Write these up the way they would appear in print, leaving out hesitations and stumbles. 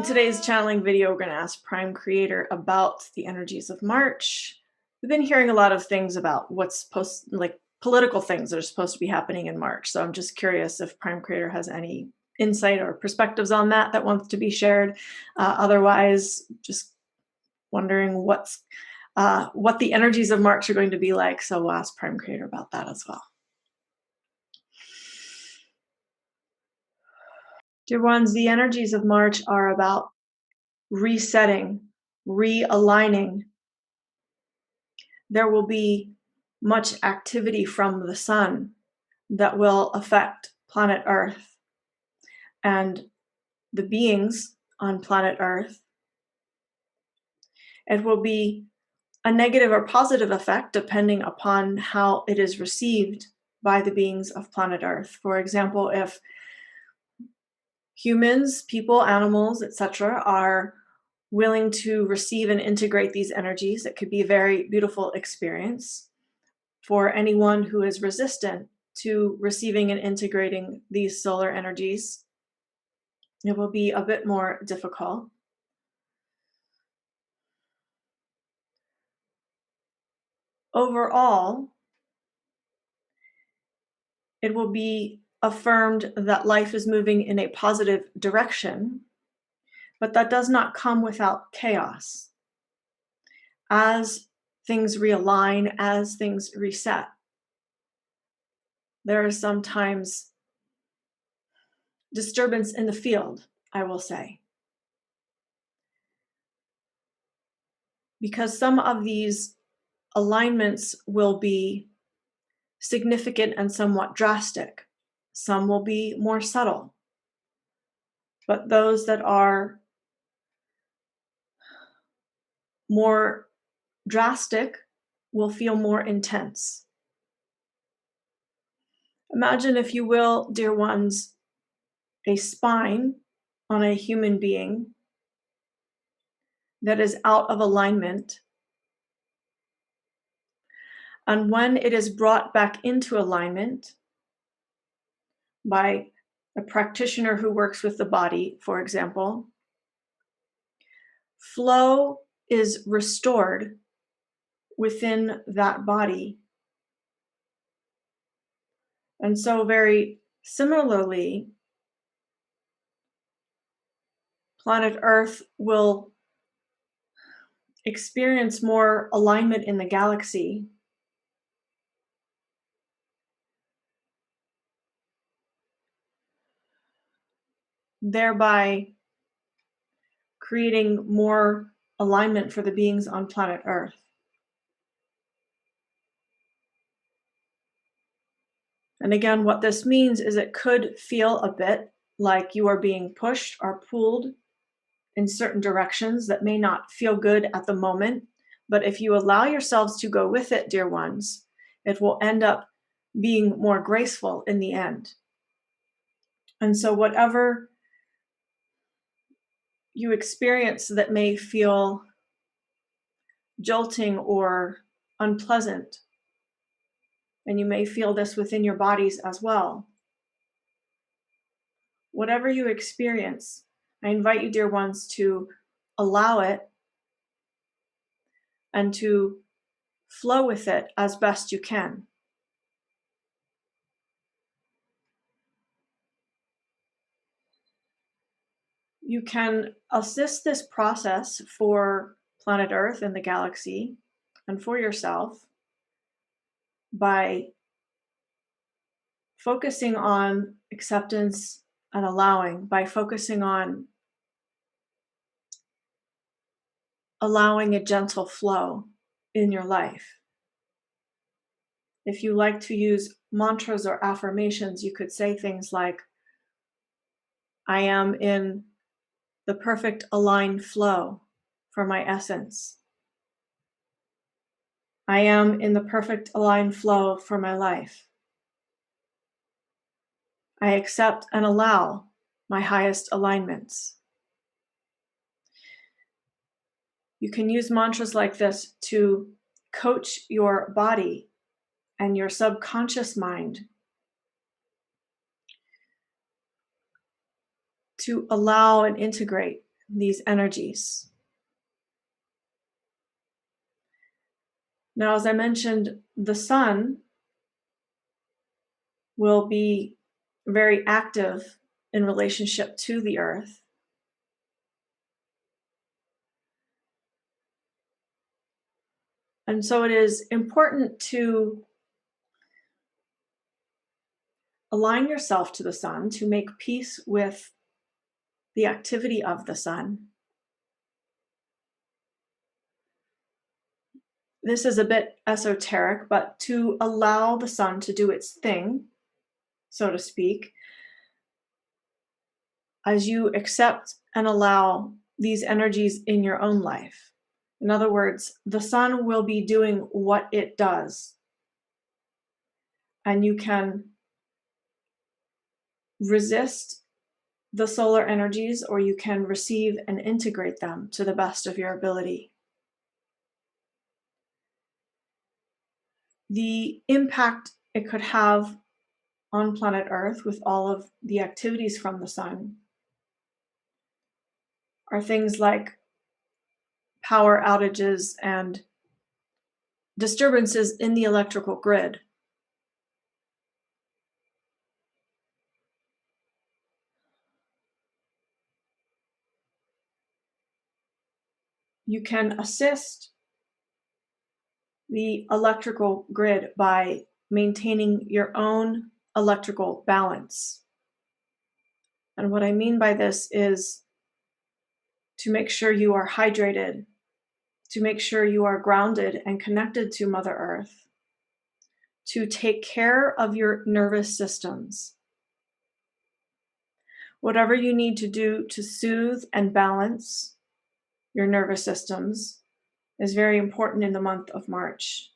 In today's channeling video, we're going to ask Prime Creator about the energies of March. We've been hearing a lot of things about what's political things that are supposed to be happening in March. So I'm just curious if Prime Creator has any insight or perspectives on that wants to be shared. Otherwise, just wondering what the energies of March are going to be like. So we'll ask Prime Creator about that as well. Dear ones, the energies of March are about resetting, realigning. There will be much activity from the sun that will affect planet Earth and the beings on planet Earth. It will be a negative or positive effect depending upon how it is received by the beings of planet Earth. For example, if humans, people, animals, etc., are willing to receive and integrate these energies, it could be a very beautiful experience. For anyone who is resistant to receiving and integrating these solar energies, it will be a bit more difficult. Overall, it will be affirmed that life is moving in a positive direction, but that does not come without chaos. As things realign, as things reset, there is sometimes disturbance in the field, I will say. Because some of these alignments will be significant and somewhat drastic. Some will be more subtle. But those that are more drastic will feel more intense. Imagine, if you will, dear ones, a spine on a human being that is out of alignment. And when it is brought back into alignment by a practitioner who works with the body, for example, flow is restored within that body. And so very similarly, planet Earth will experience more alignment in the galaxy, thereby creating more alignment for the beings on planet Earth. And again, what this means is it could feel a bit like you are being pushed or pulled in certain directions that may not feel good at the moment. But if you allow yourselves to go with it, dear ones, it will end up being more graceful in the end. And so whatever you experience that may feel jolting or unpleasant, and you may feel this within your bodies as well, whatever you experience, I invite you, dear ones, to allow it and to flow with it as best you can. You can assist this process for planet Earth and the galaxy and for yourself by focusing on acceptance and allowing, by focusing on allowing a gentle flow in your life. If you like to use mantras or affirmations, you could say things like, I am in the perfect aligned flow for my essence. I am in the perfect aligned flow for my life. I accept and allow my highest alignments. You can use mantras like this to coach your body and your subconscious mind to allow and integrate these energies. Now, as I mentioned, the sun will be very active in relationship to the earth. And so it is important to align yourself to the sun, to make peace with the activity of the sun. This is a bit esoteric, but to allow the sun to do its thing, so to speak, as you accept and allow these energies in your own life. In other words, the sun will be doing what it does, and you can resist the solar energies or you can receive and integrate them to the best of your ability. The impact it could have on planet Earth with all of the activities from the sun are things like power outages and disturbances in the electrical grid. You can assist the electrical grid by maintaining your own electrical balance. And what I mean by this is to make sure you are hydrated, to make sure you are grounded and connected to Mother Earth, to take care of your nervous systems. Whatever you need to do to soothe and balance your nervous systems is very important in the month of March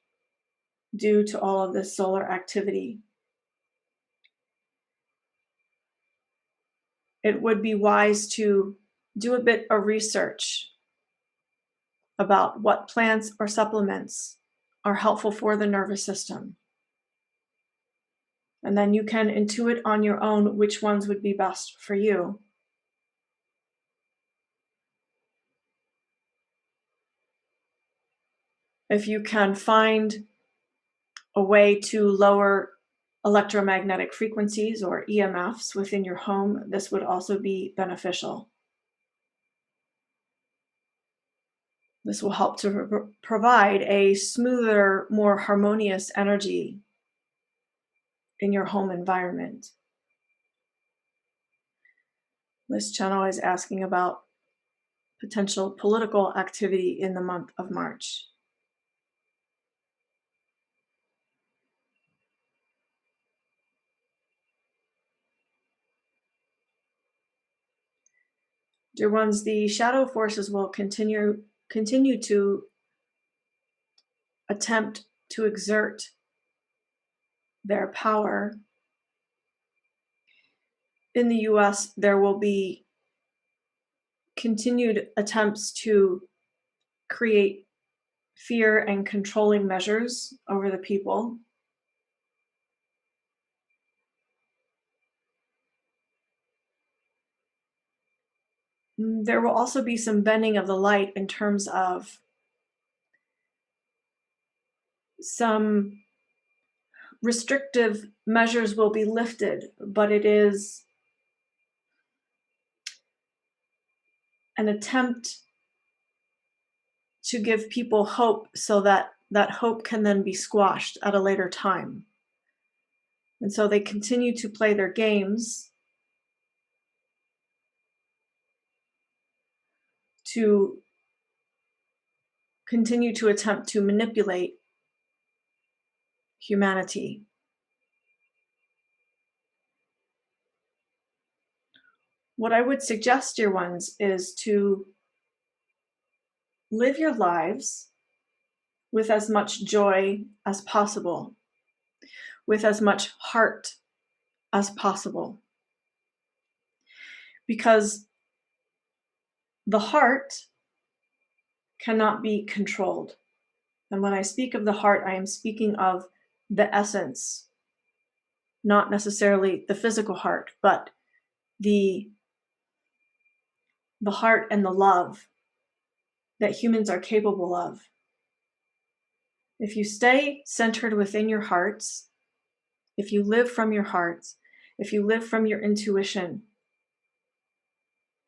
due to all of this solar activity. It would be wise to do a bit of research about what plants or supplements are helpful for the nervous system. And then you can intuit on your own which ones would be best for you. If you can find a way to lower electromagnetic frequencies or EMFs within your home, this would also be beneficial. This will help to provide a smoother, more harmonious energy in your home environment. This channel is asking about potential political activity in the month of March. Dear ones, the shadow forces will continue to attempt to exert their power. In the US, there will be continued attempts to create fear and controlling measures over the people. There will also be some bending of the light in terms of some restrictive measures will be lifted, but it is an attempt to give people hope so that that hope can then be squashed at a later time. And so they continue to play their games to continue to attempt to manipulate humanity. What I would suggest, dear ones, is to live your lives with as much joy as possible, with as much heart as possible. Because the heart cannot be controlled. And when I speak of the heart, I am speaking of the essence, not necessarily the physical heart, but the the heart and the love that humans are capable of. If you stay centered within your hearts, if you live from your hearts, if you live from your intuition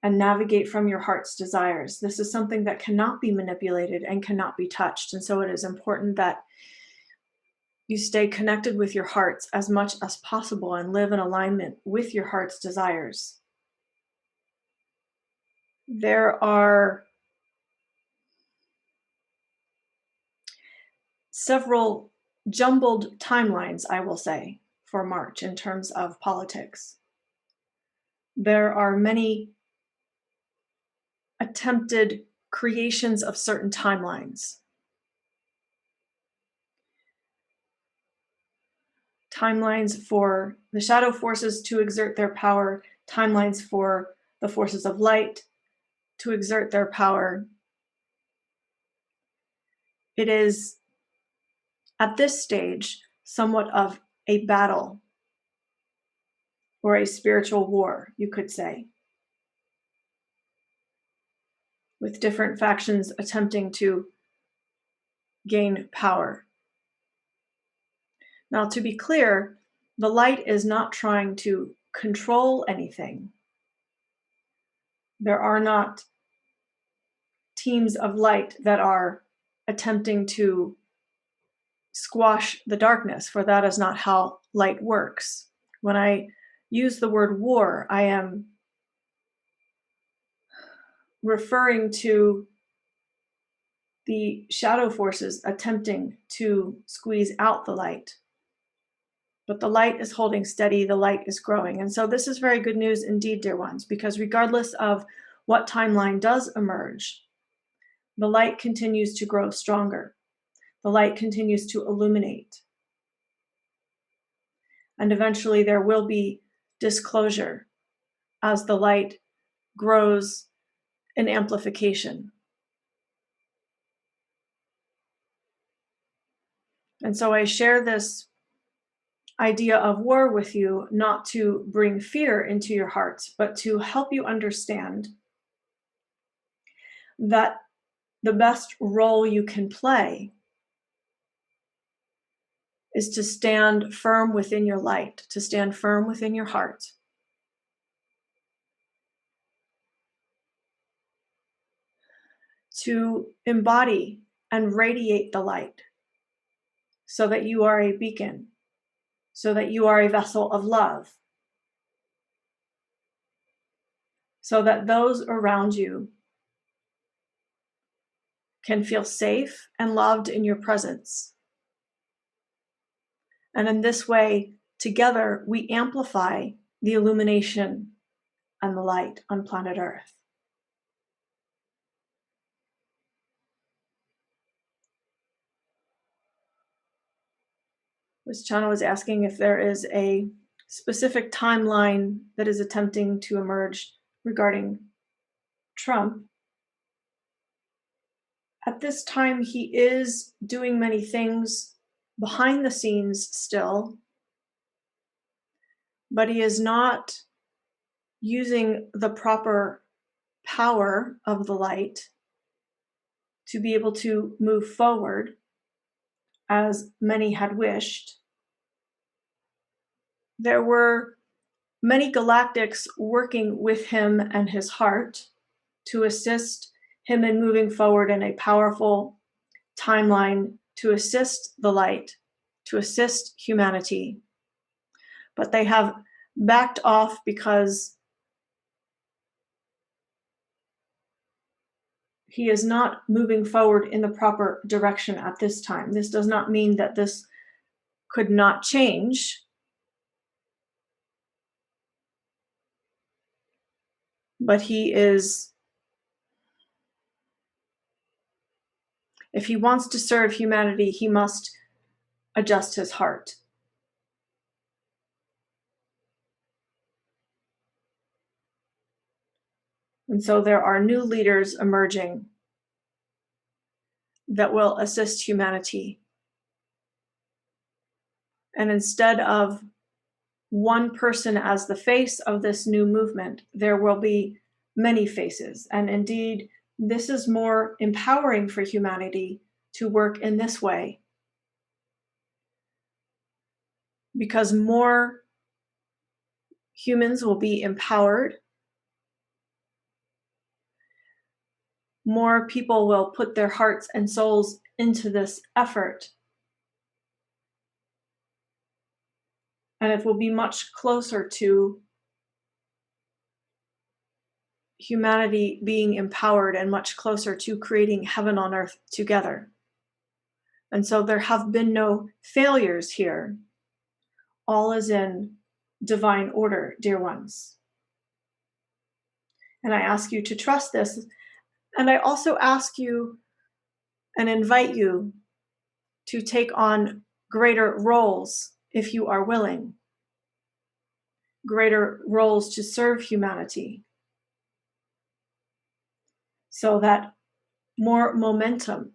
and navigate from your heart's desires, this is something that cannot be manipulated and cannot be touched. And so it is important that you stay connected with your hearts as much as possible and live in alignment with your heart's desires. There are several jumbled timelines, I will say, for March in terms of politics. There are many attempted creations of certain timelines. Timelines for the shadow forces to exert their power, timelines for the forces of light to exert their power. It is, at this stage, somewhat of a battle or a spiritual war, you could say, with different factions attempting to gain power. Now, to be clear, the light is not trying to control anything. There are not teams of light that are attempting to squash the darkness, for that is not how light works. When I use the word war, I am referring to the shadow forces attempting to squeeze out the light. But the light is holding steady, the light is growing. And so this is very good news indeed, dear ones, because regardless of what timeline does emerge, the light continues to grow stronger. The light continues to illuminate. And eventually there will be disclosure as the light grows in amplification. And so I share this idea of war with you, not to bring fear into your hearts, but to help you understand that the best role you can play is to stand firm within your light, to stand firm within your heart. To embody and radiate the light so that you are a beacon, so that you are a vessel of love, so that those around you can feel safe and loved in your presence. And in this way, together, we amplify the illumination and the light on planet Earth. This channel is asking if there is a specific timeline that is attempting to emerge regarding Trump. At this time, he is doing many things behind the scenes still, but he is not using the proper power of the light to be able to move forward as many had wished. There were many galactics working with him and his heart to assist him in moving forward in a powerful timeline, to assist the light, to assist humanity. But they have backed off because he is not moving forward in the proper direction at this time. This does not mean that this could not change. But he is, if he wants to serve humanity, he must adjust his heart. And so there are new leaders emerging that will assist humanity. And instead of one person as the face of this new movement, there will be many faces. And indeed, this is more empowering for humanity to work in this way, because more humans will be empowered, more people will put their hearts and souls into this effort, and it will be much closer to humanity being empowered and much closer to creating heaven on earth together. And so there have been no failures here. All is in divine order, dear ones. And I ask you to trust this. And I also ask you and invite you to take on greater roles if you are willing, greater roles to serve humanity, so that more momentum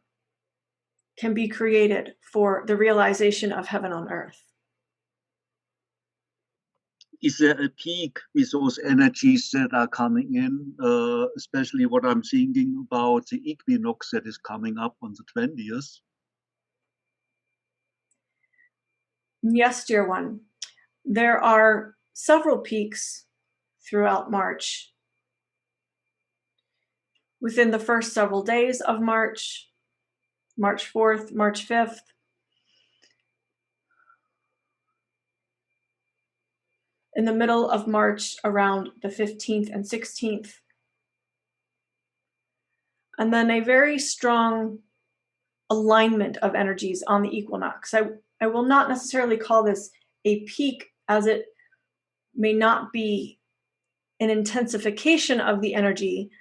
can be created for the realization of heaven on earth. Is there a peak with those energies that are coming in, especially what I'm thinking about the equinox that is coming up on the 20th? Yes, dear one. There are several peaks throughout March. Within the first several days of March, March 4th, March 5th, in the middle of March around the 15th and 16th, and then a very strong alignment of energies on the equinox. I will not necessarily call this a peak, as it may not be an intensification of the energy,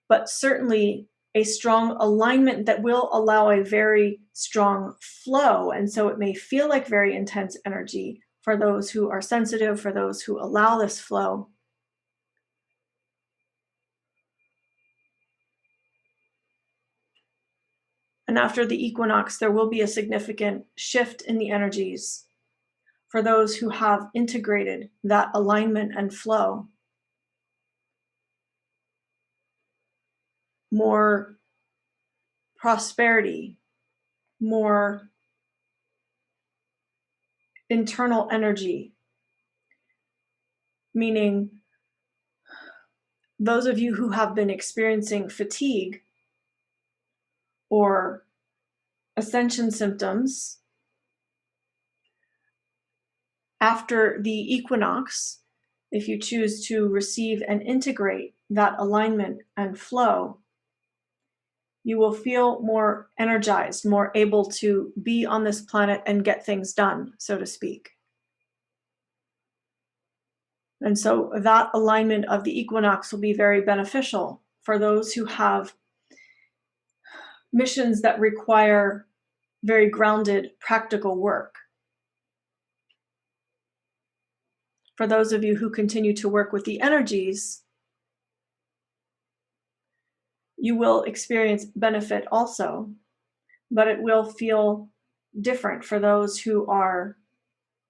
but certainly a strong alignment that will allow a very strong flow. And so it may feel like very intense energy for those who are sensitive, for those who allow this flow. And after the equinox, there will be a significant shift in the energies for those who have integrated that alignment and flow. More prosperity, more internal energy, meaning those of you who have been experiencing fatigue or ascension symptoms, after the equinox, if you choose to receive and integrate that alignment and flow, you will feel more energized, more able to be on this planet and get things done, so to speak. And so that alignment of the equinox will be very beneficial for those who have missions that require very grounded, practical work. For those of you who continue to work with the energies, you will experience benefit also, but it will feel different for those who are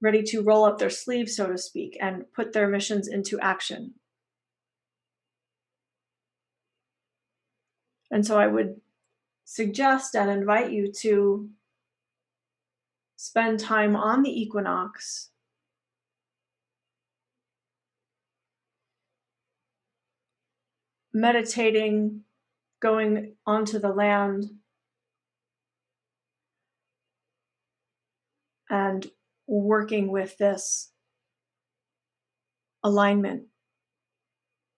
ready to roll up their sleeves, so to speak, and put their missions into action. And so I would suggest and invite you to spend time on the equinox meditating, going onto the land, and working with this alignment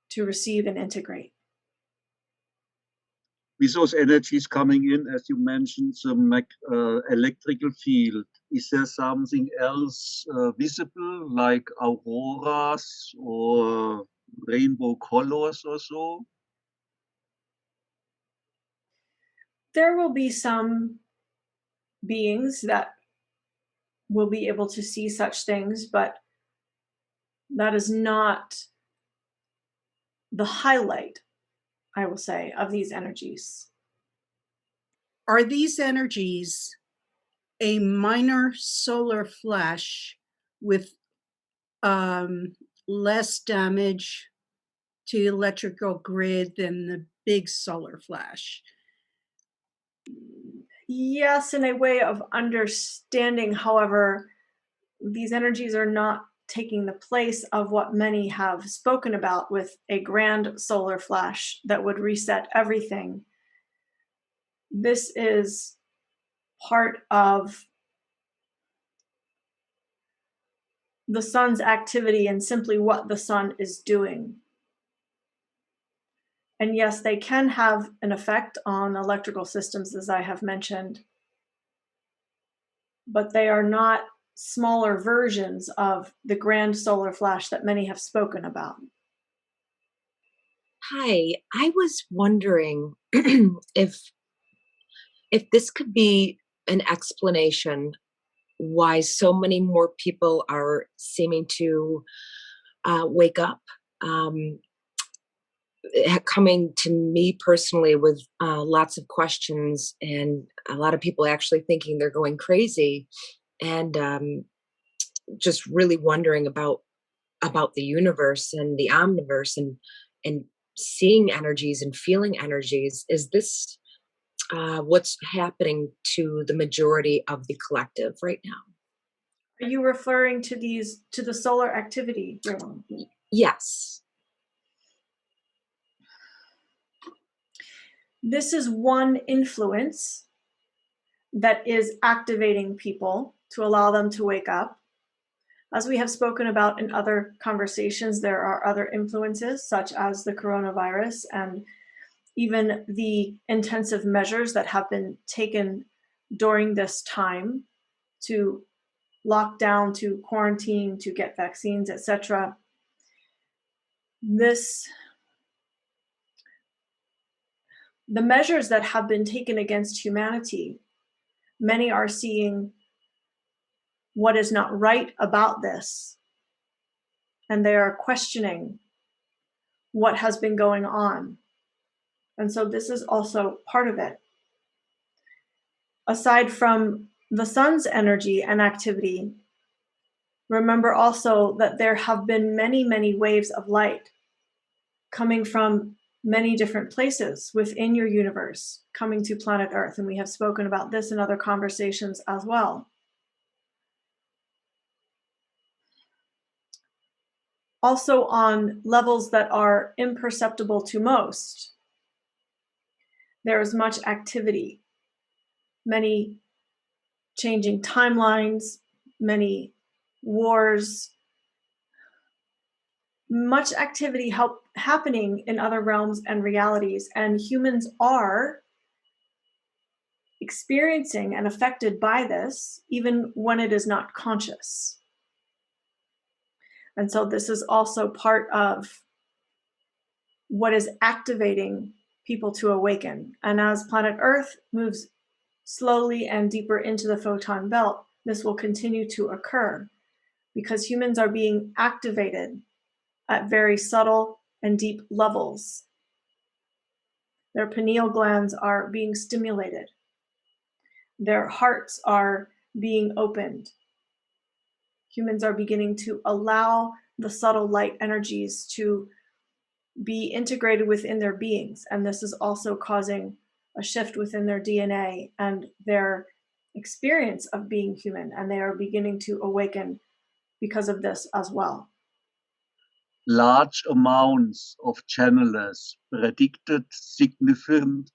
to receive and integrate. With those energies coming in, as you mentioned, the electrical field, is there something else visible, like auroras or rainbow colors or so? There will be some beings that will be able to see such things, but that is not the highlight, I will say, of these energies. Are these energies a minor solar flash with less damage to the electrical grid than the big solar flash. Yes, in a way of understanding. However, these energies are not taking the place of what many have spoken about with a grand solar flash that would reset everything. This is part of the sun's activity and simply what the sun is doing. And yes, they can have an effect on electrical systems, as I have mentioned, but they are not smaller versions of the grand solar flash that many have spoken about. Hi, I was wondering if this could be an explanation why so many more people are seeming to wake up. Um, Coming to me personally with lots of questions, and a lot of people actually thinking they're going crazy, and just really wondering about the universe and the omniverse, and seeing energies and feeling energies. Is this what's happening to the majority of the collective right now? Are you referring to the solar activity, Jerome? Yes. This is one influence that is activating people to allow them to wake up. As we have spoken about in other conversations, there are other influences, such as the coronavirus and even the intensive measures that have been taken during this time to lock down, to quarantine, to get vaccines, etc. The measures that have been taken against humanity, many are seeing what is not right about this, and they are questioning what has been going on. And so this is also part of it. Aside from the sun's energy and activity, remember also that there have been many, many waves of light coming from many different places within your universe, coming to planet Earth. And we have spoken about this in other conversations as well. Also on levels that are imperceptible to most, there is much activity, many changing timelines, many wars, much activity happening in other realms and realities, and humans are experiencing and affected by this even when it is not conscious. And so this is also part of what is activating people to awaken. And as planet Earth moves slowly and deeper into the photon belt, this will continue to occur because humans are being activated at very subtle and deep levels. Their pineal glands are being stimulated. Their hearts are being opened. Humans are beginning to allow the subtle light energies to be integrated within their beings. And this is also causing a shift within their DNA and their experience of being human. And they are beginning to awaken because of this as well. Large amounts of channelers predicted significant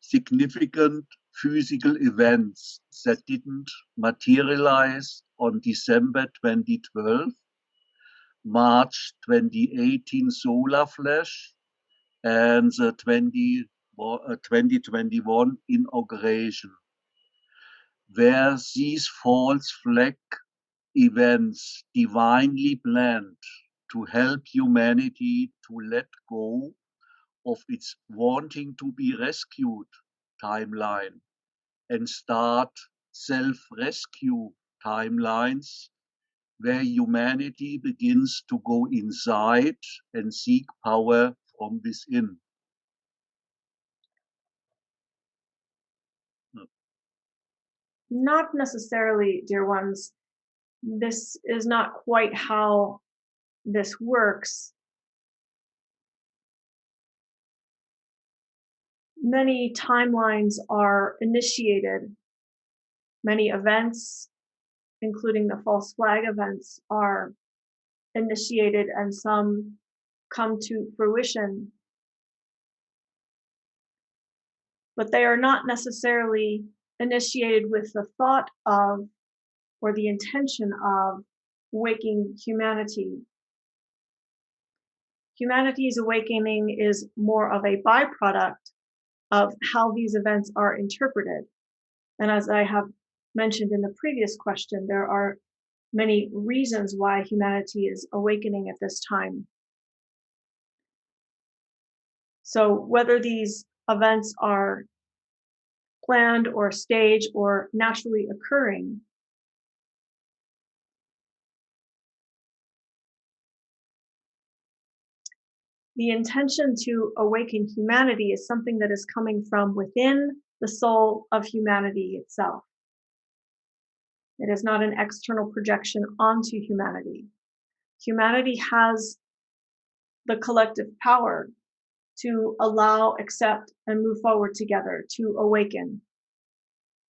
physical events that didn't materialize on December 2012, March 2018 solar flash, and the 2021 inauguration, where these false flag events divinely planned to help humanity to let go of its wanting to be rescued timeline and start self-rescue timelines where humanity begins to go inside and seek power from within. Not necessarily, dear ones. This is not quite how this works. many timelines are initiated, many events, including the false flag events, are initiated, and some come to fruition, but they are not necessarily initiated with the thought of or the intention of waking humanity. Humanity's awakening is more of a byproduct of how these events are interpreted. And as I have mentioned in the previous question, there are many reasons why humanity is awakening at this time. So whether these events are planned or staged or naturally occurring, the intention to awaken humanity is something that is coming from within the soul of humanity itself. It is not an external projection onto humanity. Humanity has the collective power to allow, accept, and move forward together, to awaken,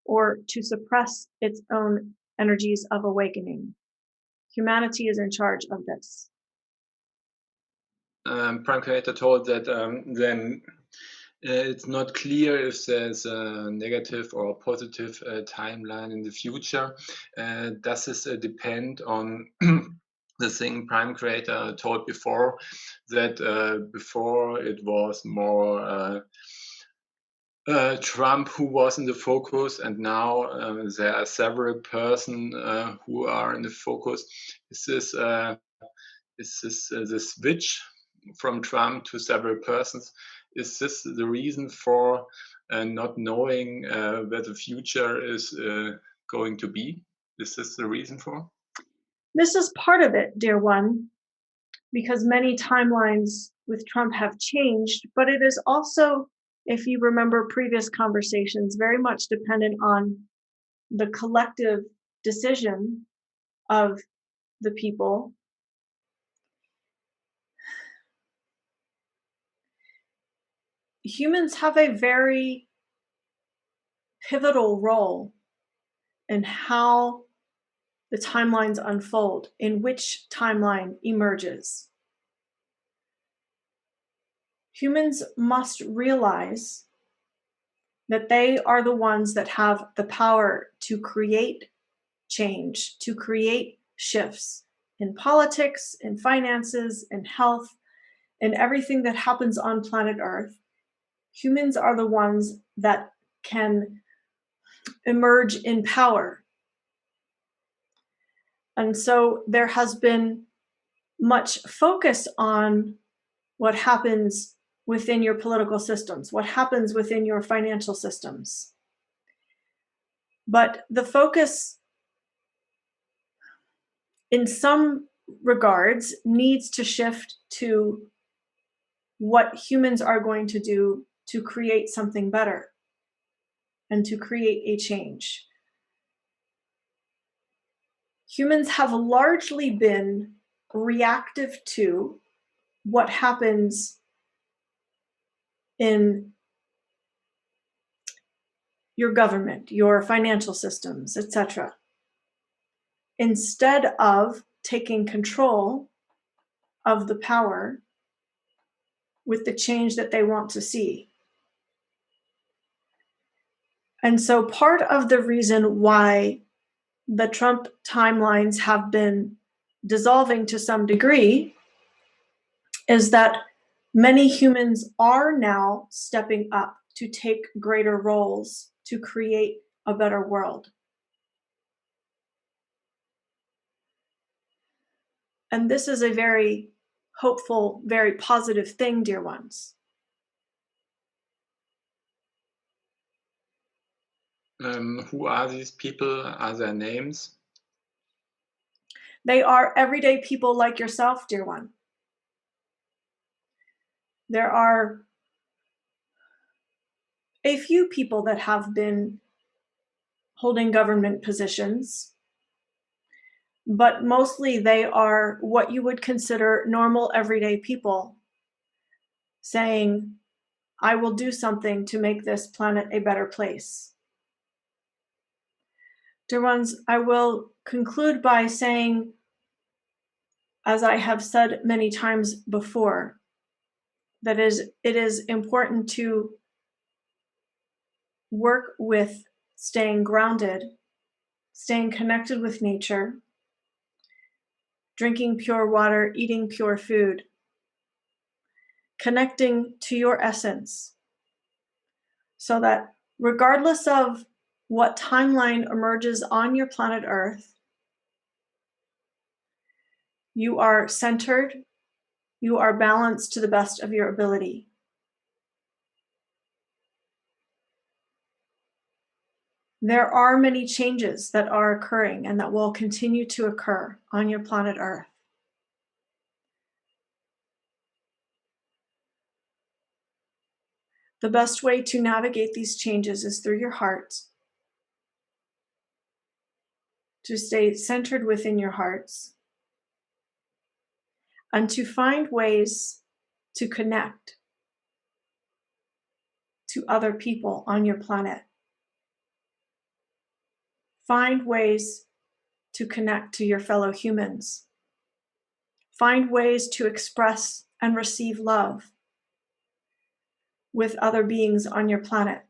or to suppress its own energies of awakening. Humanity is in charge of this. Prime Creator told that then it's not clear if there's a negative or positive timeline in the future. Does this depend on the thing Prime Creator told before, that before it was more Trump who was in the focus, and now there are several persons who are in the focus? Is this the switch from Trump to several persons? Is this the reason for not knowing where the future is going to be? Is this the reason for? This is part of it, dear one, because many timelines with Trump have changed, but it is also, if you remember previous conversations, very much dependent on the collective decision of the people. Humans have a very pivotal role in how the timelines unfold, in which timeline emerges. Humans must realize that they are the ones that have the power to create change, to create shifts in politics, in finances, in health, in everything that happens on planet Earth. Humans are the ones that can emerge in power. And so there has been much focus on what happens within your political systems, what happens within your financial systems. But the focus, in some regards, needs to shift to what humans are going to do to create something better and to create a change. Humans have largely been reactive to what happens in your government, your financial systems, etc., instead of taking control of the power with the change that they want to see. And so part of the reason why the Trump timelines have been dissolving to some degree is that many humans are now stepping up to take greater roles to create a better world. And this is a very hopeful, very positive thing, dear ones. Who are these people? Are their names? They are everyday people like yourself, dear one. There are a few people that have been holding government positions, but mostly they are what you would consider normal everyday people, saying, I will do something to make this planet a better place. Dear ones, I will conclude by saying, as I have said many times before, that it is important to work with staying grounded, staying connected with nature, drinking pure water, eating pure food, connecting to your essence, so that regardless of what timeline emerges on your planet Earth, you are centered, you are balanced to the best of your ability. There are many changes that are occurring and that will continue to occur on your planet Earth. The best way to navigate these changes is through your heart, to stay centered within your hearts, and to find ways to connect to other people on your planet. Find ways to connect to your fellow humans. Find ways to express and receive love with other beings on your planet.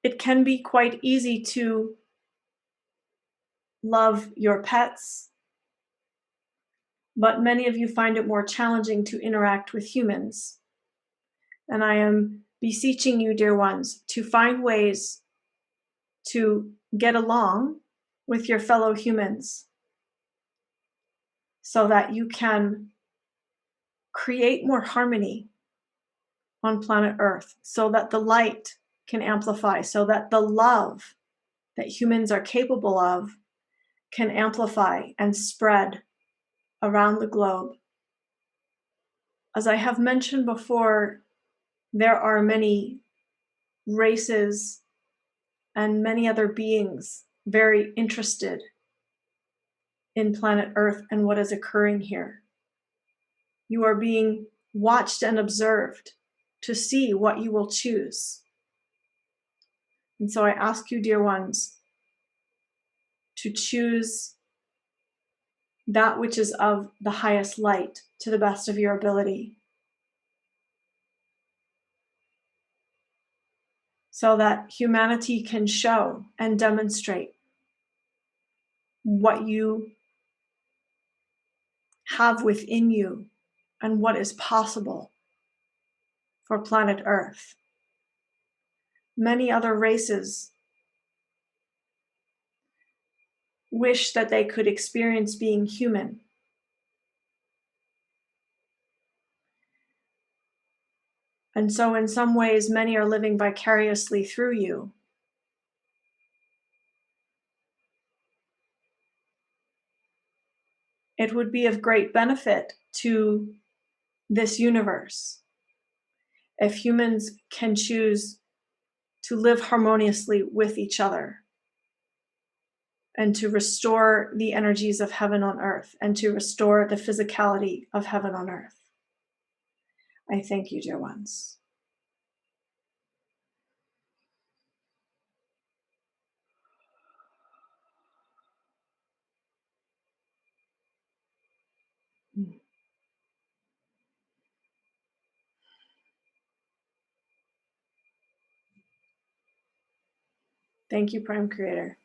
It can be quite easy to love your pets, but many of you find it more challenging to interact with humans. And I am beseeching you, dear ones, to find ways to get along with your fellow humans so that you can create more harmony on planet Earth, so that the light can amplify, so that the love that humans are capable of can amplify and spread around the globe. As I have mentioned before, there are many races and many other beings very interested in planet Earth and what is occurring here. You are being watched and observed to see what you will choose. And so I ask you, dear ones, to choose that which is of the highest light to the best of your ability, so that humanity can show and demonstrate what you have within you and what is possible for planet Earth. Many other races wish that they could experience being human. And so in some ways, many are living vicariously through you. It would be of great benefit to this universe if humans can choose to live harmoniously with each other and to restore the energies of heaven on earth and to restore the physicality of heaven on earth. I thank you, dear ones. Thank you, Prime Creator.